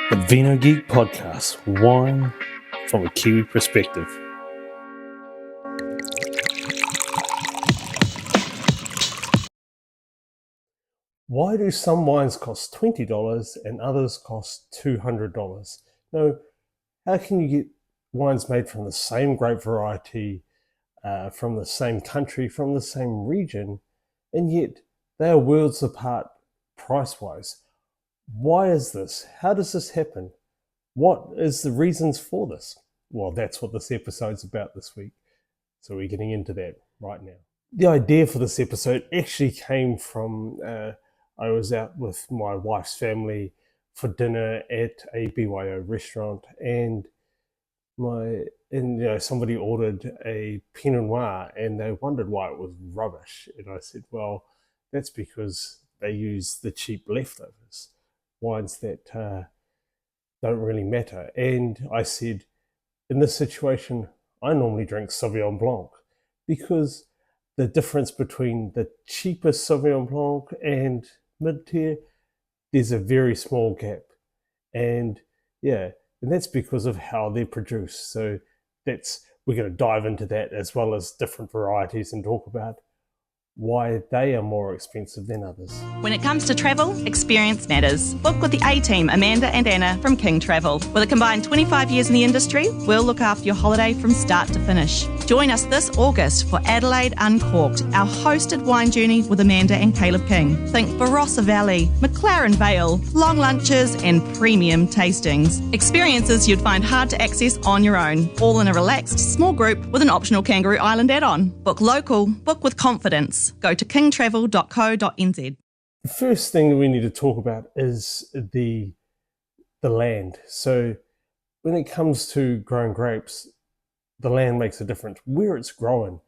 The Vino Geek Podcast, wine from a Kiwi perspective. Why do some wines cost $20 and others cost $200? Now, how can you get wines made from the same grape variety, from the same country, from the same region, and yet they are worlds apart price-wise? Why is this? How does this happen? What is the reasons for this? Well, that's what this episode's about this week. So we're getting into that right now. The idea for this episode actually came from, I was out with my wife's family for dinner at a BYO restaurant, and somebody ordered a Pinot Noir and they wondered why it was rubbish. And I said, well, that's because they use the cheap leftovers, wines that don't really matter. And I said, in this situation, I normally drink Sauvignon Blanc because the difference between the cheapest Sauvignon Blanc and mid-tier, there's a very small gap. And that's because of how they're produced. So we're going to dive into that as well as different varieties and talk about why they are more expensive than others. When it comes to travel, experience matters. Book with the A-Team, Amanda and Anna from King Travel. With a combined 25 years in the industry, we'll look after your holiday from start to finish. Join us this August for Adelaide Uncorked, our hosted wine journey with Amanda and Caleb King. Think Barossa Valley, McLaren Vale, long lunches and premium tastings. Experiences you'd find hard to access on your own, all in a relaxed, small group with an optional Kangaroo Island add-on. Book local, book with confidence. Go to kingtravel.co.nz. The first thing we need to talk about is the land. So when it comes to growing grapes, the land makes a difference. Where it's growing,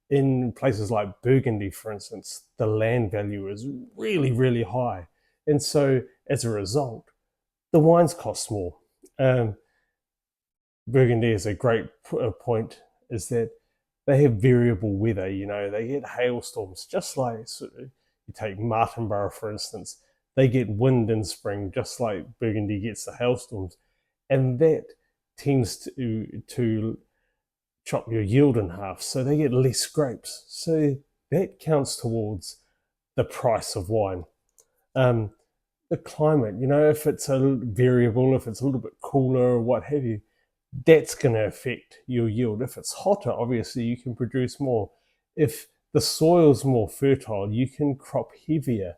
in places like Burgundy, for instance, the land value is really, really high. And so as a result, the wines cost more. Burgundy is a great point, is that they have variable weather, they get hailstorms, just like you take Martinborough, for instance. They get wind in spring, just like Burgundy gets the hailstorms. And that tends to chop your yield in half, so they get less grapes. So that counts towards the price of wine. The climate, if it's a variable, if it's a little bit cooler or what have you, that's going to affect your yield. If it's hotter, obviously you can produce more. If the soil's more fertile, you can crop heavier.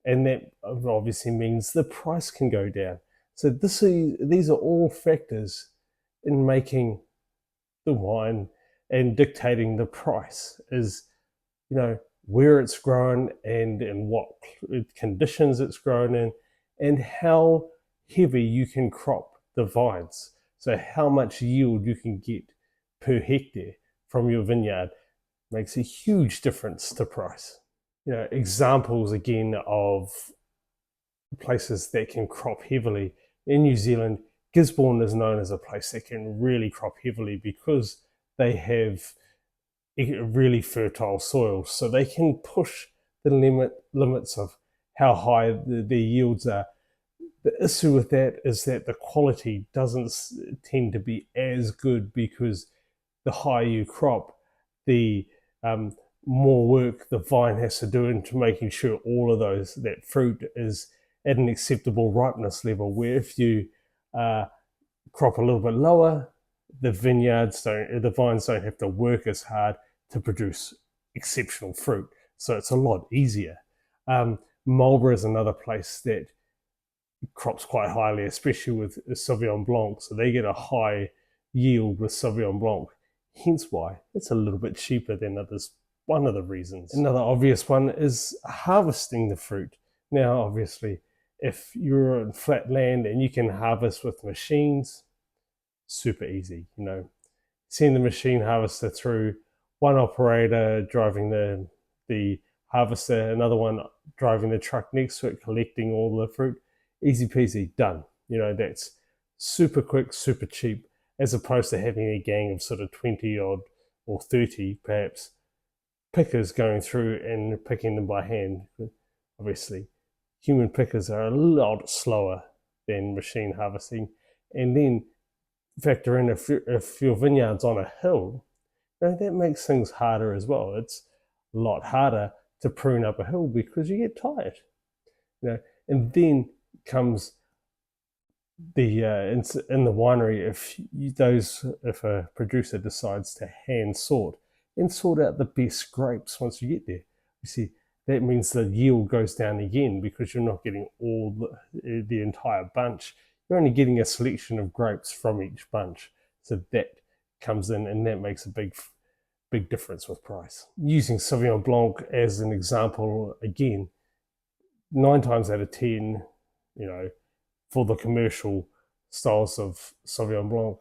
And that obviously means the price can go down. So these are all factors in making the wine and dictating the price. Is where it's grown and in what conditions it's grown in, and how heavy you can crop the vines. So how much yield you can get per hectare from your vineyard makes a huge difference to price. Examples again of places that can crop heavily. In New Zealand, Gisborne is known as a place that can really crop heavily because they have really fertile soil. So they can push the limits of how high their yields are. The issue with that is that the quality doesn't tend to be as good, because the higher you crop, the more work the vine has to do into making sure all of that fruit is at an acceptable ripeness level. Where if you crop a little bit lower, the vines don't have to work as hard to produce exceptional fruit. So it's a lot easier. Marlborough is another place that crops quite highly, especially with Sauvignon Blanc. So they get a high yield with Sauvignon Blanc, hence why it's a little bit cheaper than others. One of the reasons. Another obvious one is harvesting the fruit. Now, obviously, if you're on flat land and you can harvest with machines, super easy. Send the machine harvester through, one operator driving the harvester, another one driving the truck next to it, collecting all the fruit. Easy peasy, done. That's super quick, super cheap, as opposed to having a gang of sort of 20 odd or 30 perhaps pickers going through and picking them by hand. Obviously, human pickers are a lot slower than machine harvesting. And then factor in if your vineyard's on a hill, that makes things harder as well. It's a lot harder to prune up a hill because you get tired. And then comes the in the winery, if a producer decides to hand sort and sort out the best grapes once you get there, you see that means the yield goes down again because you're not getting all the entire bunch. You're only getting a selection of grapes from each bunch. So that comes in, and that makes a big difference with price. Using Sauvignon Blanc as an example again, 9 times out of 10, for the commercial styles of Sauvignon Blanc,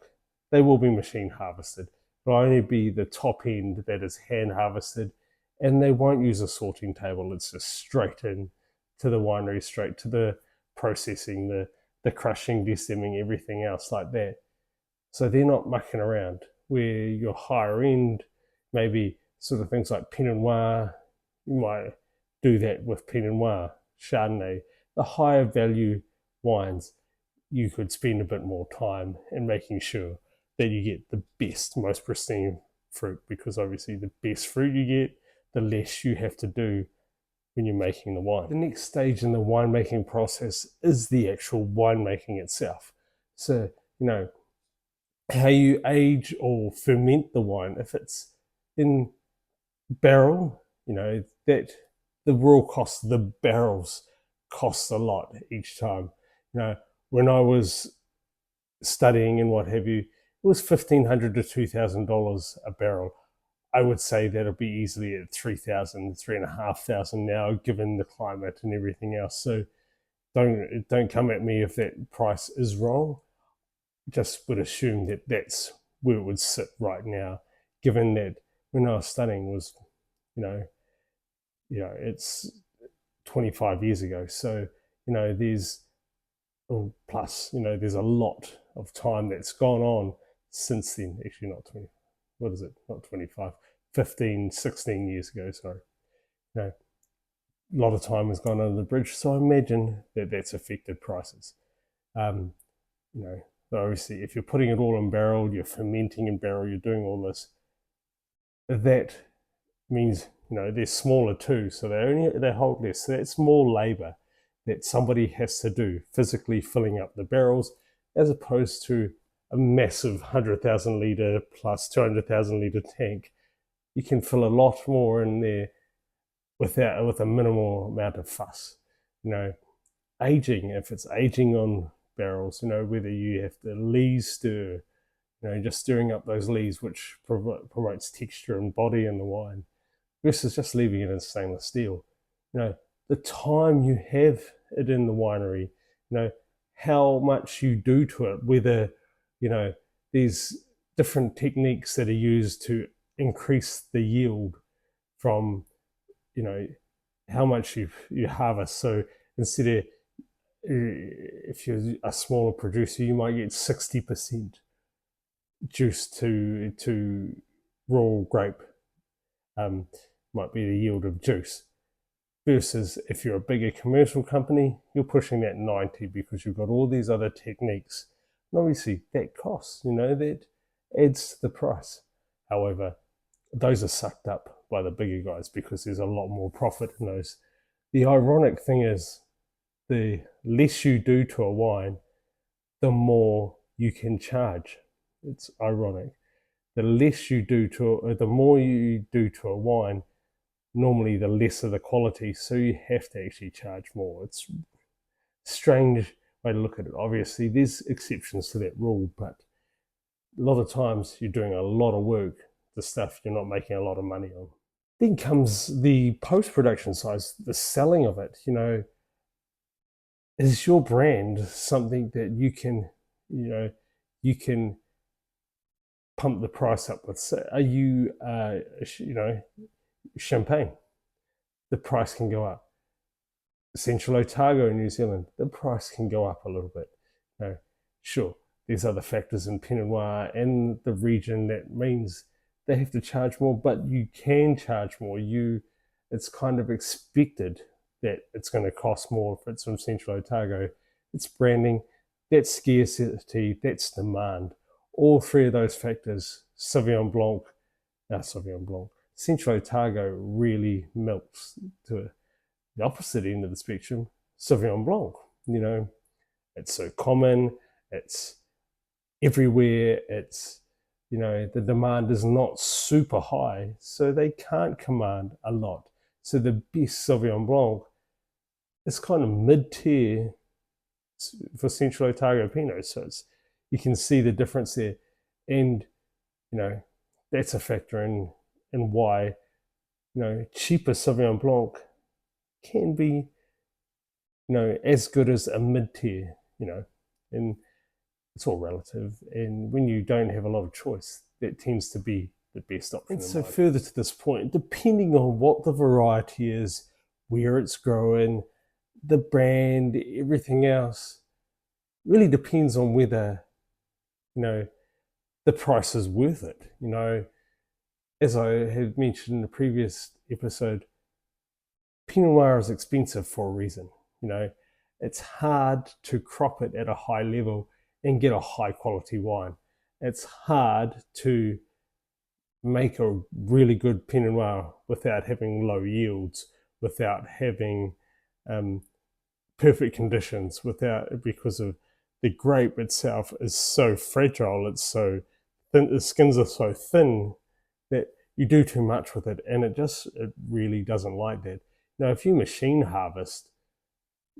they will be machine harvested. It'll only be the top end that is hand harvested, and they won't use a sorting table. It's just straight in to the winery, straight to the processing, the crushing, destemming, everything else like that. So they're not mucking around. Where your higher end, maybe sort of things like Pinot Noir, you might do that with Pinot Noir, Chardonnay. The higher value wines, you could spend a bit more time in making sure that you get the best, most pristine fruit, because obviously the best fruit you get, the less you have to do when you're making the wine. The next stage in the winemaking process is the actual winemaking itself. So, how you age or ferment the wine. If it's in barrel, that the raw cost of the barrels costs a lot each time. When I was studying and what have you, it was $1,500 to $2,000 a barrel. I would say that'll be easily at $3,000, $3,500 now, given the climate and everything else. So don't come at me if that price is wrong. Just would assume that that's where it would sit right now, given that when I was studying was, it's 25 years ago. So, there's there's a lot of time that's gone on since then. Actually, not 20. What is it? Not 25. 15, 16 years ago. Sorry. A lot of time has gone under the bridge. So I imagine that that's affected prices. Obviously, if you're putting it all in barrel, you're fermenting in barrel, you're doing all this, that means, they're smaller too, so they hold less. So that's more labor that somebody has to do, physically filling up the barrels, as opposed to a massive 100,000 litre plus 200,000 litre tank. You can fill a lot more in there with a minimal amount of fuss. Aging, if it's aging on barrels, whether you have to lees stir, just stirring up those lees, which promotes texture and body in the wine, versus just leaving it in stainless steel. The time you have it in the winery, how much you do to it, whether, there's different techniques that are used to increase the yield from, how much you harvest. So instead of, if you're a smaller producer, you might get 60% juice to raw grape, might be the yield of juice, versus if you're a bigger commercial company, you're pushing that 90 because you've got all these other techniques. And obviously that costs, that adds to the price. However, those are sucked up by the bigger guys because there's a lot more profit in those. The ironic thing is, the less you do to a wine, the more you can charge. It's ironic. The less you do the more you do to a wine, normally the lesser the quality, so you have to actually charge more. It's a strange way to look at it. Obviously, there's exceptions to that rule, but a lot of times you're doing a lot of work, the stuff you're not making a lot of money on. Then comes the post-production side, the selling of it. Is your brand something that you can pump the price up with? Are you, champagne? The price can go up. Central Otago in New Zealand, the price can go up a little bit. Sure, there's other factors in Pinot Noir and the region that means they have to charge more, but you can charge more. It's kind of expected that it's going to cost more if it's from Central Otago. It's branding. That's scarcity, that's demand. All three of those factors, Central Otago really melts to the opposite end of the spectrum, Sauvignon Blanc. You know, it's so common, it's everywhere, it's, you know, the demand is not super high, so they can't command a lot. So the best Sauvignon Blanc is kind of mid-tier for Central Otago Pinot. So you can see the difference there. And, you know, that's a factor in why, you know, cheaper Sauvignon Blanc can be, you know, as good as a mid-tier, you know, and it's all relative. And when you don't have a lot of choice, that tends to be the best option. And so further to this point, depending on what the variety is, where it's growing, the brand, everything else, really depends on whether, you know, the price is worth it. You know, as I had mentioned in the previous episode, Pinot Noir is expensive for a reason. You know, it's hard to crop it at a high level and get a high quality wine. It's hard to make a really good Pinot Noir without having low yields, without having perfect conditions, because of the grape itself is so fragile, it's so thin, the skins are so thin that you do too much with it, and it really doesn't like that. Now, if you machine harvest,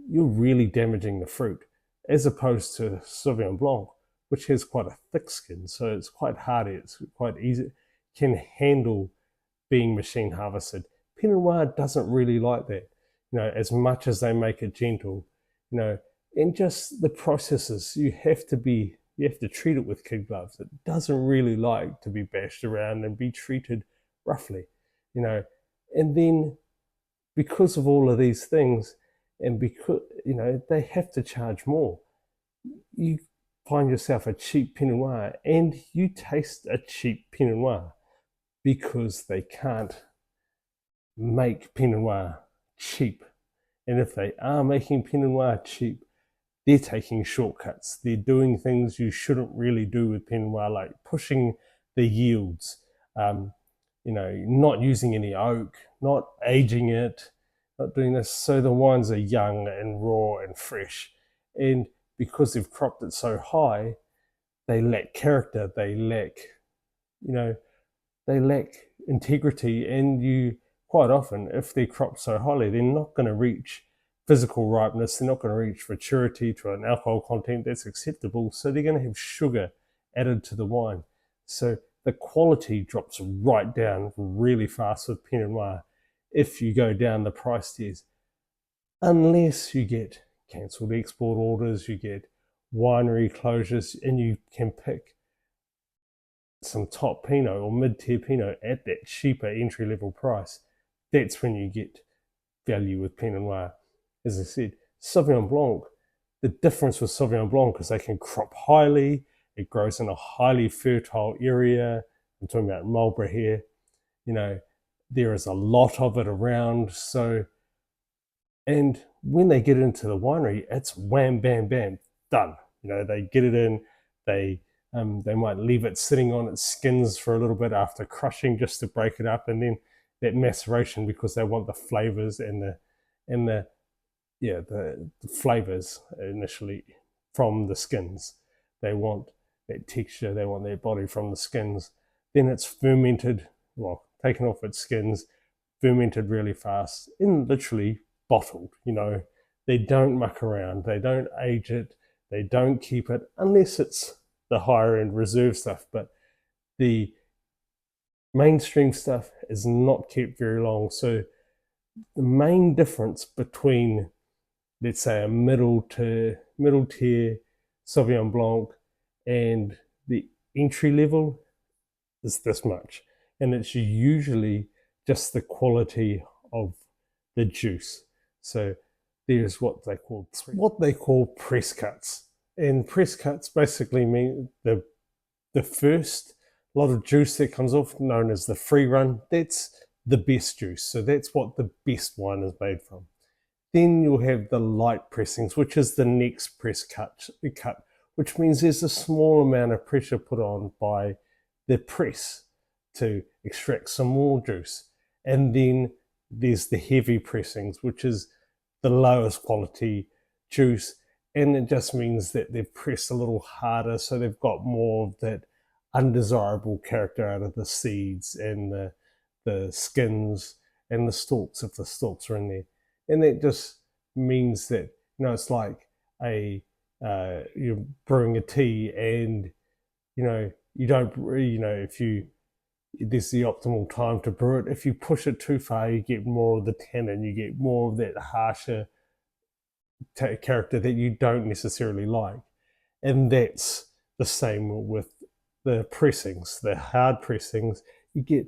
you're really damaging the fruit, as opposed to Sauvignon Blanc, which has quite a thick skin, so it's quite hardy, it's quite easy, can handle being machine harvested. Pinot Noir doesn't really like that, you know, as much as they make it gentle, you know, and just the processes, you have to treat it with kid gloves. It doesn't really like to be bashed around and be treated roughly, you know, and then because of all of these things, and because, you know, they have to charge more, you find yourself a cheap Pinot Noir, and you taste a cheap Pinot Noir because they can't make Pinot Noir cheap. And if they are making Pinot Noir cheap, they're taking shortcuts. They're doing things you shouldn't really do with Pinot Noir, like pushing the yields, you know, not using any oak, not aging it, not doing this. So the wines are young and raw and fresh. And because they've cropped it so high, they lack character, they lack, you know, they lack integrity. And you, quite often, if they're cropped so highly, they're not going to reach physical ripeness, they're not going to reach maturity to an alcohol content that's acceptable, so they're going to have sugar added to the wine. So the quality drops right down really fast with Pinot Noir if you go down the price tiers, unless you get cancelled export orders, you get winery closures, and you can pick some top Pinot or mid-tier Pinot at that cheaper entry-level price. That's when you get value with Pinot Noir. As I said, Sauvignon Blanc, the difference with Sauvignon Blanc is they can crop highly, it grows in a highly fertile area. I'm talking about Marlborough here. You know, there is a lot of it around. So, and when they get into the winery, it's wham, bam, bam, done. You know, they get it in, they might leave it sitting on its skins for a little bit after crushing just to break it up, and then that maceration, because they want the flavors and the flavors initially from the skins. They want that texture, they want that body from the skins. Then it's fermented, well, taken off its skins, fermented really fast, and literally bottled. You know, they don't muck around, they don't age it, they don't keep it, unless it's the higher end reserve stuff. But the mainstream stuff is not kept very long. So the main difference between, let's say, a middle tier Sauvignon Blanc and the entry level is this much. And it's usually just the quality of the juice. So there's what they call press cuts. And press cuts basically mean the first lot of juice that comes off, known as the free run, that's the best juice. So that's what the best wine is made from. Then you'll have the light pressings, which is the next press cut, which means there's a small amount of pressure put on by the press to extract some more juice. And then there's the heavy pressings, which is the lowest quality juice, and it just means that they've pressed a little harder, so they've got more of that undesirable character out of the seeds and the skins and the stalks, if the stalks are in there. And that just means that, it's like you're brewing a tea, and you don't, if there's the optimal time to brew it. If you push it too far, you get more of the tannin, you get more of that harsher character that you don't necessarily like. And that's the same with the pressings, the hard pressings. You get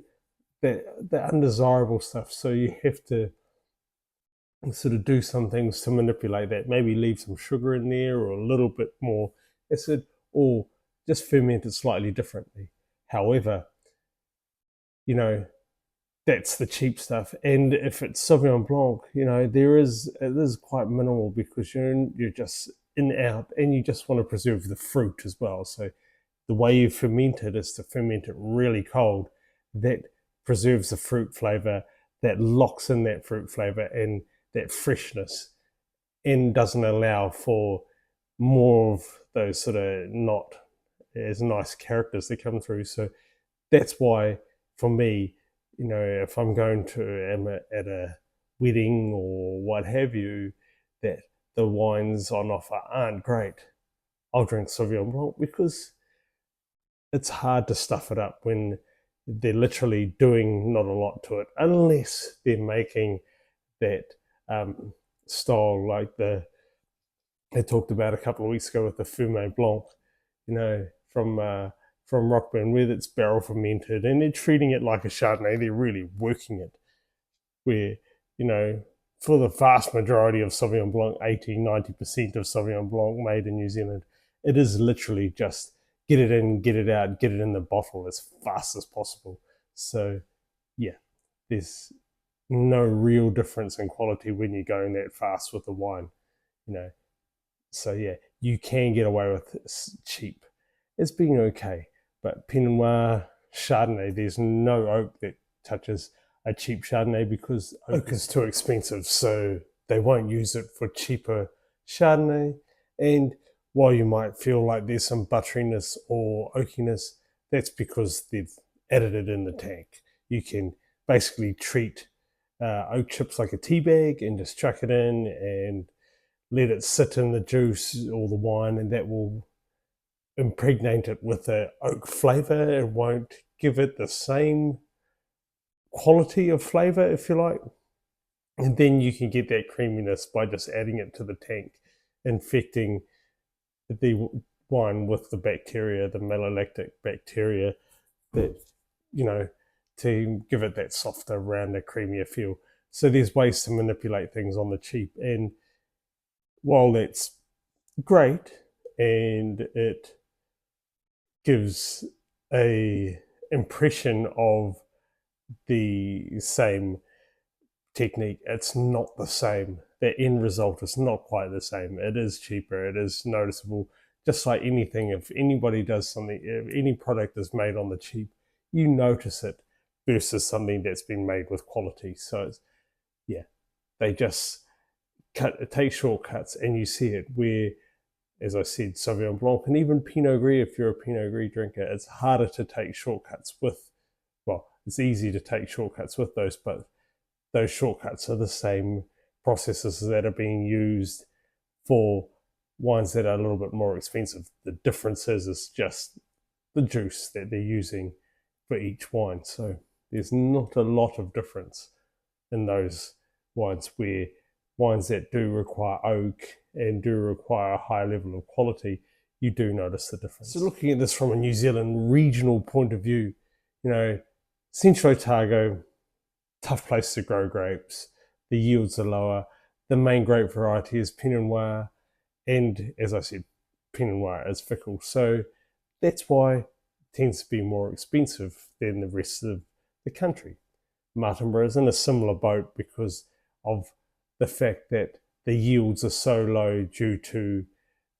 the undesirable stuff, so you have to sort of do some things to manipulate that. Maybe leave some sugar in there, or a little bit more acid, or just ferment it slightly differently. However, that's the cheap stuff. And if it's Sauvignon Blanc, it is quite minimal, because you're just in out, and you just want to preserve the fruit as well. So the way you ferment it is to ferment it really cold. That preserves the fruit flavor, that locks in that fruit flavor and that freshness, and doesn't allow for more of those sort of not as nice characters that come through. So that's why, for me, if I'm going to at a wedding or what have you, that the wines on offer aren't great, I'll drink Sauvignon Blanc, because it's hard to stuff it up when they're literally doing not a lot to it, unless they're making that style like I talked about a couple of weeks ago with the Fumé Blanc, from Rockburn, where it's barrel fermented, and they're treating it like a Chardonnay. They're really working it, where, for the vast majority of Sauvignon Blanc, 80-90% of Sauvignon Blanc made in New Zealand, it is literally just get it in, get it out, get it in the bottle as fast as possible. So yeah, there's no real difference in quality when you're going that fast with the wine, So yeah, you can get away with cheap. It's being okay. But Pinot Noir, Chardonnay, there's no oak that touches a cheap Chardonnay, because oak is too expensive, so they won't use it for cheaper Chardonnay. And while you might feel like there's some butteriness or oakiness, that's because they've added it in the tank. You can basically treat oak chips like a tea bag and just chuck it in and let it sit in the juice or the wine, and that will impregnate it with the oak flavor. It won't give it the same quality of flavor, if you like. And then you can get that creaminess by just adding it to the tank, infecting the wine with the bacteria, the malolactic bacteria, that, to give it that softer, rounder, creamier feel. So there's ways to manipulate things on the cheap. And while that's great, and it gives a impression of the same technique, it's not the same. The end result is not quite the same. It is cheaper, it is noticeable. Just like anything, if anybody does something, if any product is made on the cheap, you notice it versus something that's been made with quality. So they just take shortcuts, and you see it where, as I said, Sauvignon Blanc and even Pinot Gris, if you're a Pinot Gris drinker, it's harder to take shortcuts with. Well, it's easy to take shortcuts with those, but those shortcuts are the same processes that are being used for wines that are a little bit more expensive. The difference is just the juice that they're using for each wine. So there's not a lot of difference in those wines, where wines that do require oak and do require a high level of quality, you do notice the difference. So looking at this from a New Zealand regional point of view, Central Otago, tough place to grow grapes. The yields are lower. The main grape variety is Pinot Noir, and as I said, Pinot Noir is fickle. So that's why it tends to be more expensive than the rest of the country. Martinborough is in a similar boat because of the fact that the yields are so low due to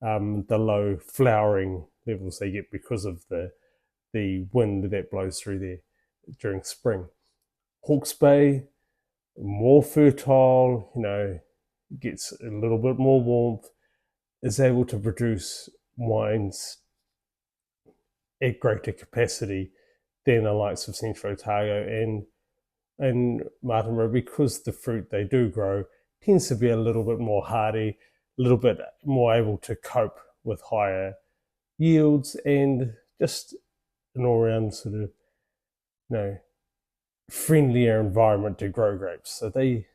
the low flowering levels they get because of the wind that blows through there during spring. Hawke's Bay, more fertile, gets a little bit more warmth, is able to produce wines at greater capacity than the likes of Central Otago and Martinborough, because the fruit they do grow tends to be a little bit more hardy, a little bit more able to cope with higher yields, and just an all-round sort of friendlier environment to grow grapes. So they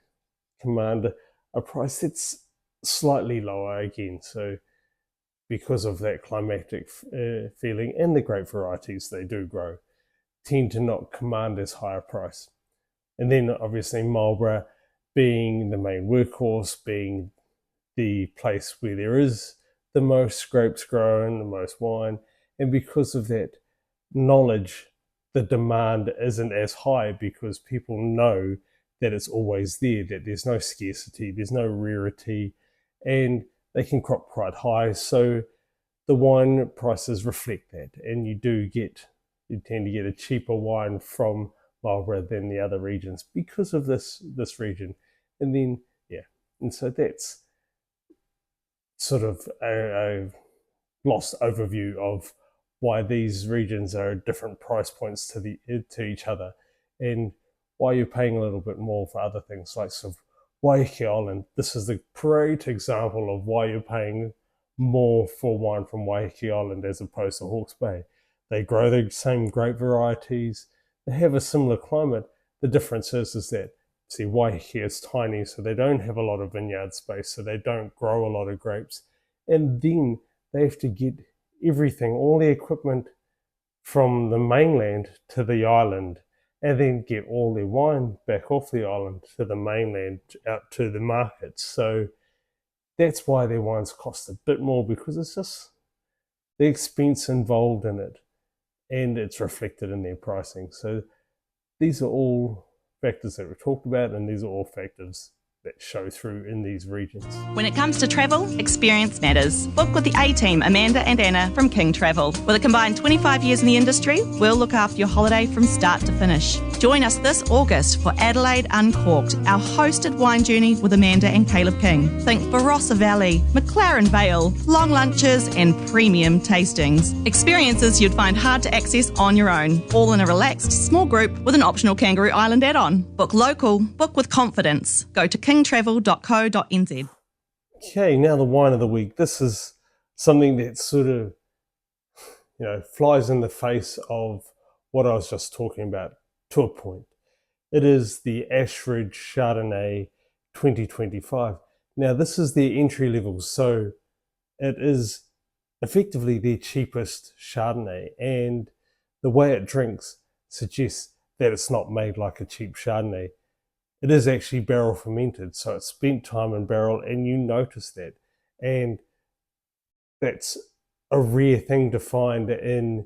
command a price that's slightly lower again. So because of that climatic feeling, and the grape varieties they do grow tend to not command as high a price. And then obviously Marlborough being the main workhorse, being the place where there is the most grapes grown, the most wine, and because of that knowledge, the demand isn't as high because people know that it's always there, that there's no scarcity, there's no rarity, and they can crop quite high. So the wine prices reflect that, and you tend to get a cheaper wine from Marlborough than the other regions because of this region. And then and so that's sort of a lost overview of why these regions are at different price points to each other, and why you're paying a little bit more for other things like sort of Waiheke Island. This is the great example of why you're paying more for wine from Waiheke Island as opposed to Hawke's Bay. They grow the same grape varieties, they have a similar climate. The difference is that, see, Waiheke is tiny, so they don't have a lot of vineyard space, so they don't grow a lot of grapes. And then they have to get everything, all the equipment from the mainland to the island, and then get all their wine back off the island to the mainland out to the markets. So that's why their wines cost a bit more, because it's just the expense involved in it, and it's reflected in their pricing. So these are all factors that we talked about, and these are all factors that show through in these regions. When it comes to travel, experience matters. Book with the A-Team, Amanda and Anna from King Travel. With a combined 25 years in the industry, we'll look after your holiday from start to finish. Join us this August for Adelaide Uncorked, our hosted wine journey with Amanda and Caleb King. Think Barossa Valley, McLaren Vale, long lunches and premium tastings. Experiences you'd find hard to access on your own, all in a relaxed, small group with an optional Kangaroo Island add-on. Book local, book with confidence. Go to kingtravel.co.nz. Okay, now the wine of the week. This is something that sort of, flies in the face of what I was just talking about to a point. It is the Ashridge Chardonnay 2025. Now, this is their entry level, so it is effectively their cheapest Chardonnay, and the way it drinks suggests that it's not made like a cheap Chardonnay. It is actually barrel fermented, so it's spent time in barrel, and you notice that. And that's a rare thing to find in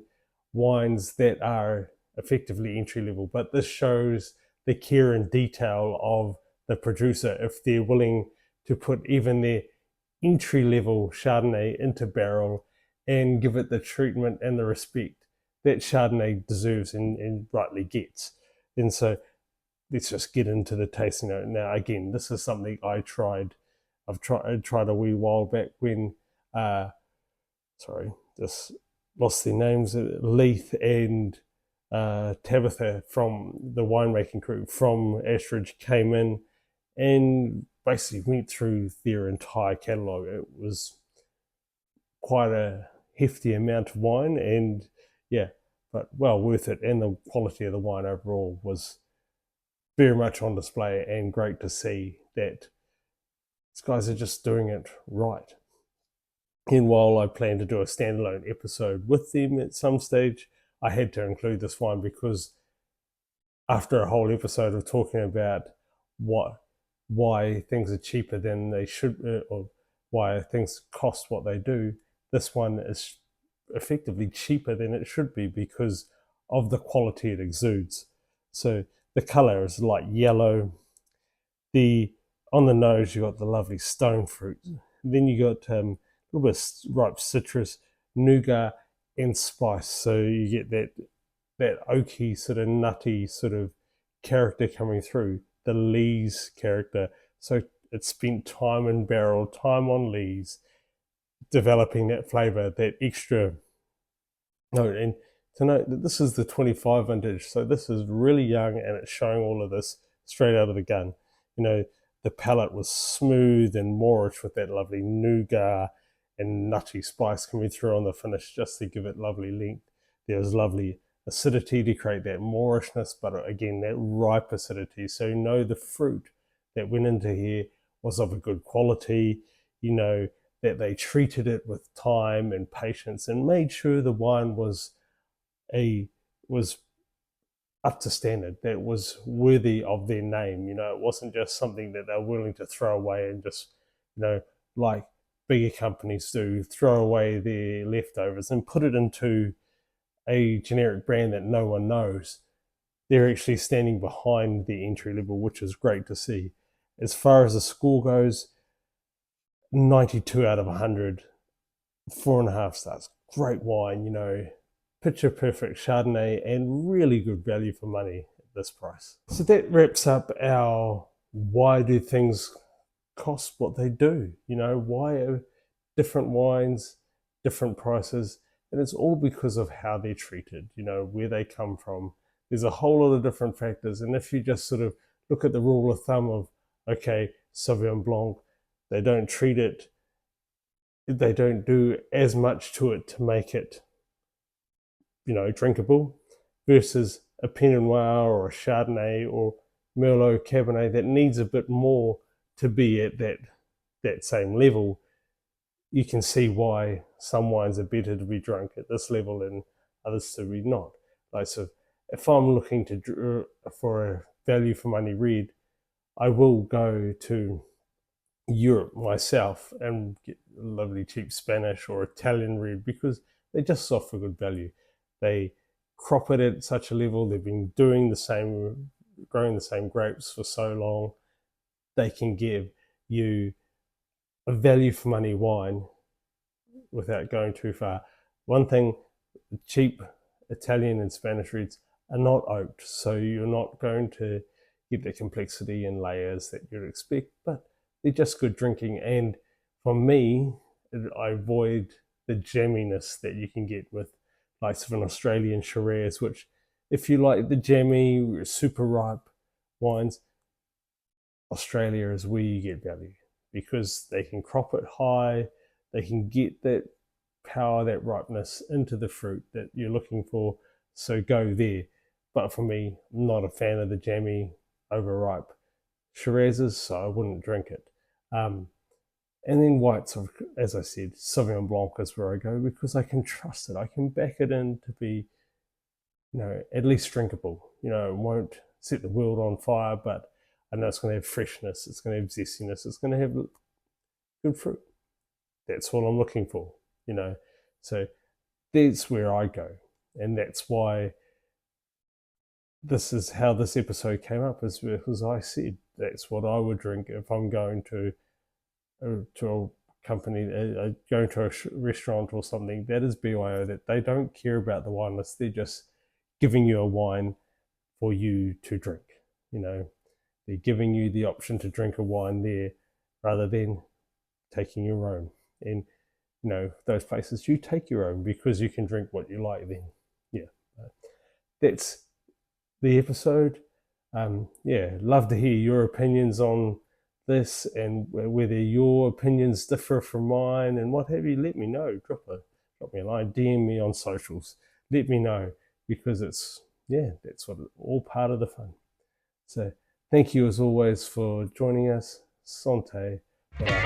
wines that are effectively entry level. But this shows the care and detail of the producer if they're willing to put even their entry level Chardonnay into barrel and give it the treatment and the respect that Chardonnay deserves and rightly gets. And so let's just get into the tasting note. Now, again, this is something I tried. I tried a wee while back when, just lost their names, Leith and Tabitha from the winemaking crew from Ashridge came in and basically went through their entire catalogue. It was quite a hefty amount of wine, and but well worth it. And the quality of the wine overall was very much on display, and great to see that these guys are just doing it right. And while I plan to do a standalone episode with them at some stage, I had to include this wine because after a whole episode of talking about why things are cheaper than they should, or why things cost what they do, this one is effectively cheaper than it should be because of the quality it exudes. So the color is light yellow. The On the nose, you got the lovely stone fruit. Then you got a little bit of ripe citrus, nougat, and spice. So you get that oaky, sort of nutty sort of character coming through. The lees character. So it spent time in barrel, time on lees, developing that flavour, that extra. No, and to note that this is the 25 vintage, so this is really young, and it's showing all of this straight out of the gun. You know, the palate was smooth and moorish with that lovely nougat and nutty spice coming through on the finish, just to give it lovely length. There was lovely acidity to create that moorishness, but again, that ripe acidity. So you know the fruit that went into here was of a good quality. You know that they treated it with time and patience and made sure the wine was up to standard, that was worthy of their name. You know, it wasn't just something that they're willing to throw away and just, you know, like bigger companies do, throw away their leftovers and put it into a generic brand that no one knows. They're actually standing behind the entry level, which is great to see. As far as the score goes, 92 out of 100, 4.5 stars. Great wine, you know, picture perfect Chardonnay, and really good value for money at this price. So that wraps up our why do things cost what they do. You know, why are different wines different prices? And it's all because of how they're treated, you know, where they come from. There's a whole lot of different factors. And if you just sort of look at the rule of thumb of, okay, Sauvignon Blanc, they don't treat it, they don't do as much to it to make it, you know, drinkable, versus a Pinot Noir or a Chardonnay or Merlot Cabernet that needs a bit more to be at that same level. You can see why some wines are better to be drunk at this level and others to be not. Like, so if I'm looking for a value for money red, I will go to Europe myself and get a lovely cheap Spanish or Italian red, because they're just offer good value. They crop it at such a level, they've been growing the same grapes for so long, they can give you a value for money wine without going too far. One thing, cheap Italian and Spanish reds are not oaked, so you're not going to get the complexity and layers that you'd expect, but they're just good drinking. And for me, I avoid the jamminess that you can get with likes of an Australian Shiraz, which, if you like the jammy, super ripe wines, Australia is where you get value, because they can crop it high, they can get that power, that ripeness into the fruit that you're looking for, so go there. But for me, I'm not a fan of the jammy, overripe Shirazes, so I wouldn't drink it. And then whites, as I said, Sauvignon Blanc is where I go, because I can trust it. I can back it in to be, you know, at least drinkable. You know, it won't set the world on fire, but I know it's going to have freshness, it's going to have zestiness, it's going to have good fruit. That's what I'm looking for, you know. So that's where I go. And that's why this is how this episode came up, is because I said that's what I would drink if I'm going to a company, going to a restaurant or something that is BYO, that they don't care about the wine list. They're just giving you a wine for you to drink. You know, they're giving you the option to drink a wine there rather than taking your own. And, you know, those places, you take your own because you can drink what you like then. Yeah, that's the episode. Love to hear your opinions on this, and whether your opinions differ from mine and what have you. Let me know. Drop me a line, DM me on socials. Let me know, because that's what all part of the fun. So thank you as always for joining us. Sante. Bye.